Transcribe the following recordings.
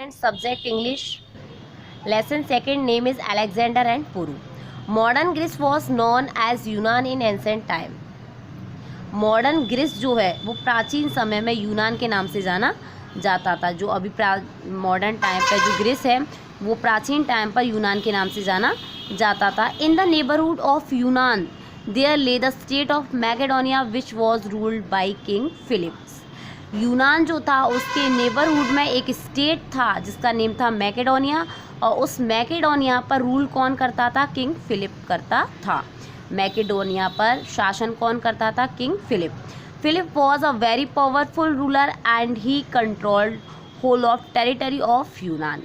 and subject English. Lesson second, name is Alexander and Puru. Modern Greece was known as यूनान in ancient time. Modern Greece जो है वो प्राचीन समय में यूनान के नाम से जाना जाता था. जो अभी मॉडर्न टाइम पर जो ग्रीस है वो प्राचीन टाइम पर यूनान के नाम से जाना जाता था. In the neighbourhood of Yunan there lay the state of Macedonia which was ruled by King Philips. Yunan जो था उसके नेबरहुड में एक स्टेट था जिसका नेम था मैकेडोनिया, और उस मैकेडोनिया पर रूल कौन करता था? किंग फिलिप करता था. मैकेडोनिया पर शासन कौन करता था? King Philip. Philip was a very powerful ruler and he controlled whole of territory of Yunan.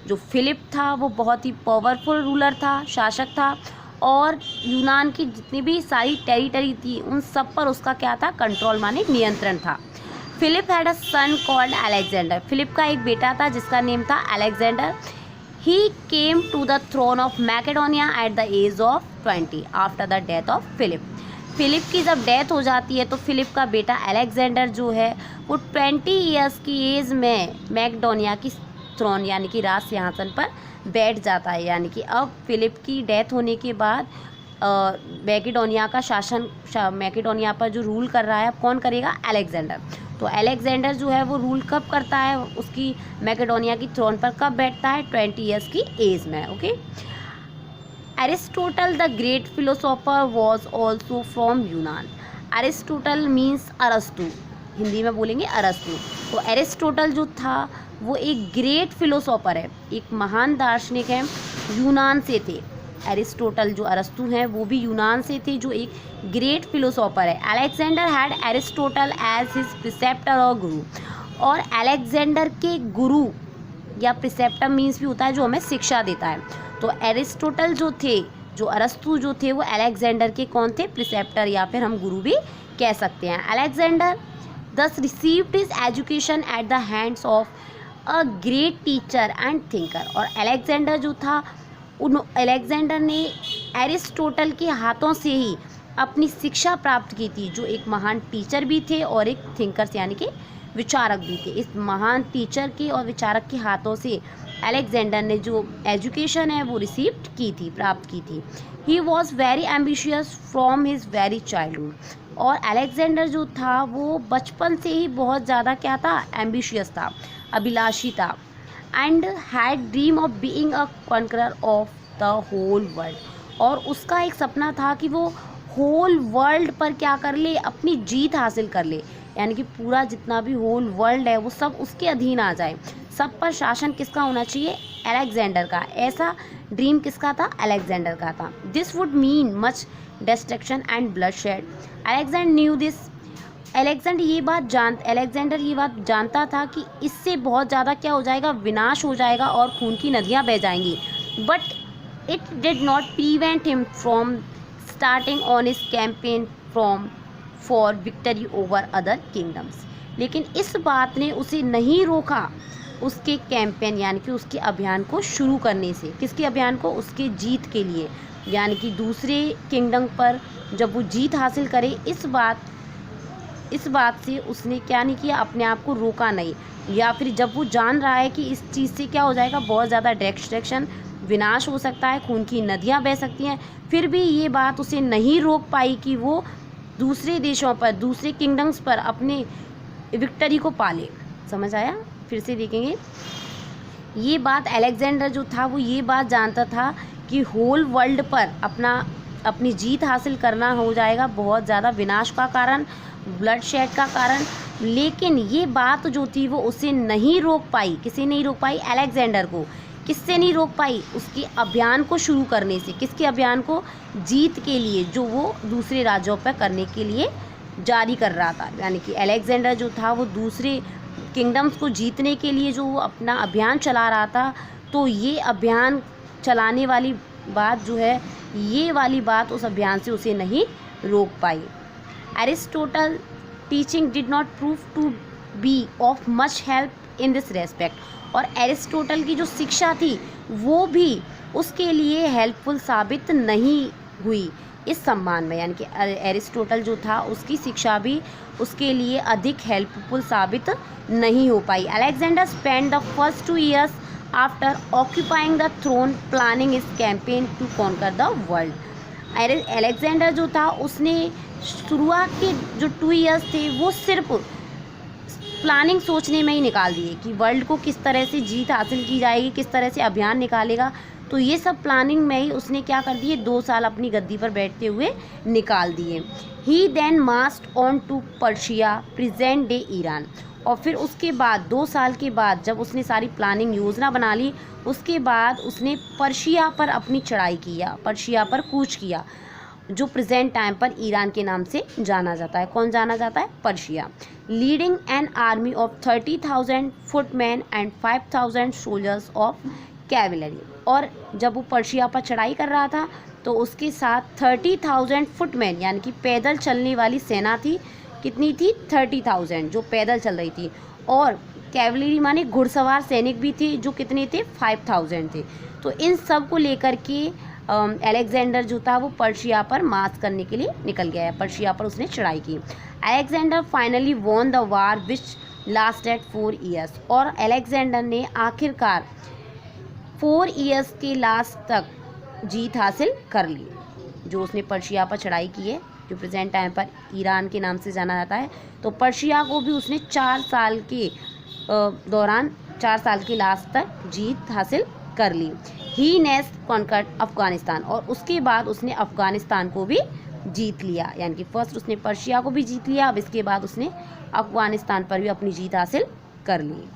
जो फिलिप था वो बहुत ही पावरफुल रूलर था, शासक था, और यूनान की जितनी भी सारी टेरिटरी थी उन सब पर उसका क्या था? कंट्रोल माने नियंत्रण था. Philip had a son called Alexander. Philip का एक बेटा था जिसका नेम था अलेक्जेंडर. He came to the throne of Macedonia at the age of 20 after the death of Philip. Philip की जब डेथ हो जाती है तो फिलिप का बेटा अलेक्जेंडर जो है वो 20 ईयर्स की एज में मैकेडोनिया की थ्रोन यानी कि राज सिंहासन पर बैठ जाता है. यानी कि अब फिलिप की डेथ होने के बाद मैकेडोनिया का शासन मैकेडोनिया पर जो रूल कर रहा है अब कौन करेगा? अलेक्जेंडर. तो अलेक्जेंडर जो है वो रूल कब करता है? उसकी मैकेडोनिया की थ्रोन पर कब बैठता है? 20 ईयर्स की एज में. Okay. Aristotle the great philosopher was also from यूनान. एरिस्टोटल मीन्स अरस्तु, हिंदी में बोलेंगे अरस्तु. तो एरिस्टोटल जो था वो एक ग्रेट फिलोसोफर है, एक महान दार्शनिक है, यूनान से थे. एरिस्टोटल जो अरस्तु हैं वो भी यूनान से थे, जो एक ग्रेट फिलोसोफर है. Alexander had Aristotle as his preceptor और गुरु. और अलेक्जेंडर के गुरु या प्रिसेप्टर मीन्स भी होता है जो हमें शिक्षा देता है. तो एरिस्टोटल जो थे, जो अरस्तु जो थे, वो अलेक्जेंडर के कौन थे? प्रिसेप्टर या फिर हम गुरु भी कह सकते हैं. Alexander thus received his education at the hands of a great teacher and thinker. और अलेक्जेंडर जो था अलेक्जेंडर ने एरिस्टोटल के हाथों से ही अपनी शिक्षा प्राप्त की थी, जो एक महान टीचर भी थे और एक थिंकर्स यानी कि विचारक भी थे. इस महान टीचर के और विचारक के हाथों से अलेक्जेंडर ने जो एजुकेशन है वो रिसीव की थी, प्राप्त की थी. He was very ambitious from his very childhood. और अलेक्जेंडर जो था वो बचपन से ही बहुत ज़्यादा क्या था? एम्बिशियस था, अभिलाषी था. And had dream of being a conqueror of the whole world. और उसका एक सपना था कि वो होल वर्ल्ड पर क्या कर ले? अपनी जीत हासिल कर ले. यानी कि पूरा जितना भी होल वर्ल्ड है वो सब उसके अधीन आ जाए, सब पर शासन किसका होना चाहिए? अलेक्जेंडर का. ऐसा ड्रीम किसका था? अलेक्जेंडर का था. This would mean much destruction and bloodshed. Alexander new this. Alexander ये बात जानता था कि इससे बहुत ज़्यादा क्या हो जाएगा? विनाश हो जाएगा और खून की नदियाँ बह जाएंगी. But it did not prevent him from starting on his campaign for victory over other kingdoms. लेकिन इस बात ने उसे नहीं रोका उसके कैंपेन यानी कि उसके अभियान को शुरू करने से. किसके अभियान को? उसके जीत के लिए, यानी कि दूसरे किंगडम पर जब वो जीत हासिल करे. इस बात से उसने क्या नहीं किया? अपने आप को रोका नहीं. या फिर जब वो जान रहा है कि इस चीज़ से क्या हो जाएगा? बहुत ज़्यादा डिस्ट्रक्शन, विनाश हो सकता है, खून की नदियाँ बह सकती हैं, फिर भी ये बात उसे नहीं रोक पाई कि वो दूसरे देशों पर, दूसरे किंगडम्स पर अपने विक्ट्री को पाले. समझ आया? फिर से देखेंगे. ये बात अलेक्जेंडर जो था वो ये बात जानता था कि होल वर्ल्ड पर अपनी जीत हासिल करना हो जाएगा बहुत ज़्यादा विनाश का कारण, ब्लड शेड का कारण. लेकिन ये बात जो थी वो उसे नहीं रोक पाई. किसे नहीं रोक पाई? अलेक्जेंडर को. किससे नहीं रोक पाई? उसके अभियान को शुरू करने से. किसके अभियान को? जीत के लिए, जो वो दूसरे राज्यों पर करने के लिए जारी कर रहा था. यानी कि अलेक्जेंडर जो था वो दूसरे किंगडम्स को जीतने के लिए जो वो अपना अभियान चला रहा था. तो ये अभियान चलाने वाली बात जो है, ये वाली बात उस अभियान से उसे नहीं रोक पाई. Aristotle teaching did not prove to be of much help in this respect. और एरिस्टोटल की जो शिक्षा थी वो भी उसके लिए हेल्पफुल साबित नहीं हुई. इस सम्मान में, यानी कि एरिस्टोटल जो था उसकी शिक्षा भी उसके लिए अधिक हेल्पफुल साबित नहीं हो पाई। Alexander spend the first 2 years after occupying the throne planning his campaign to conquer the world. Alexander जो था उसने शुरुआत के जो 2 years थे वो सिर्फ प्लानिंग सोचने में ही निकाल दिए कि वर्ल्ड को किस तरह से जीत हासिल की जाएगी, किस तरह से अभियान निकालेगा। तो ये सब प्लानिंग में ही उसने क्या कर दिए, 2 साल अपनी गद्दी पर बैठते हुए निकाल दिए। He then marched on to Persia present day Iran. और फिर उसके बाद 2 साल के बाद जब उसने सारी प्लानिंग योजना बना ली, उसके बाद उसने पर्शिया पर अपनी चढ़ाई किया, पर्शिया पर कूच किया, जो प्रेजेंट टाइम पर ईरान के नाम से जाना जाता है। कौन जाना जाता है? Persia. Leading an army of 30,000 footman and 5,000 soldiers of cavalry. और जब वो पर्शिया पर चढ़ाई कर रहा था तो उसके साथ 30,000 फुटमैन यानी कि पैदल चलने वाली सेना थी। कितनी थी? 30,000 जो पैदल चल रही थी। और कैवलरी माने घुड़सवार सैनिक भी थे जो कितने थे? 5,000 थे। तो इन सब को लेकर के अलेक्जेंडर जो था वो पर्शिया पर मार्च करने के लिए निकल गया है। पर्शिया पर उसने चढ़ाई की। Alexander finally won the war which lasted 4 years। और अलेक्जेंडर ने आखिरकार 4 years के लास्ट तक जीत हासिल कर ली। जो उसने पर्शिया पर चढ़ाई की है, जो प्रेजेंट टाइम पर ईरान के नाम से जाना जाता है, तो पर्शिया को भी उसने 4 साल के दौरान 4 साल के लास्ट तक जीत हासिल कर ली। ही नेक्स्ट कॉन्कर्ड अफगानिस्तान। और उसके बाद उसने अफगानिस्तान को भी जीत लिया, यानी कि फर्स्ट उसने पर्शिया को भी जीत लिया, अब इसके बाद उसने अफगानिस्तान पर भी अपनी जीत हासिल कर ली।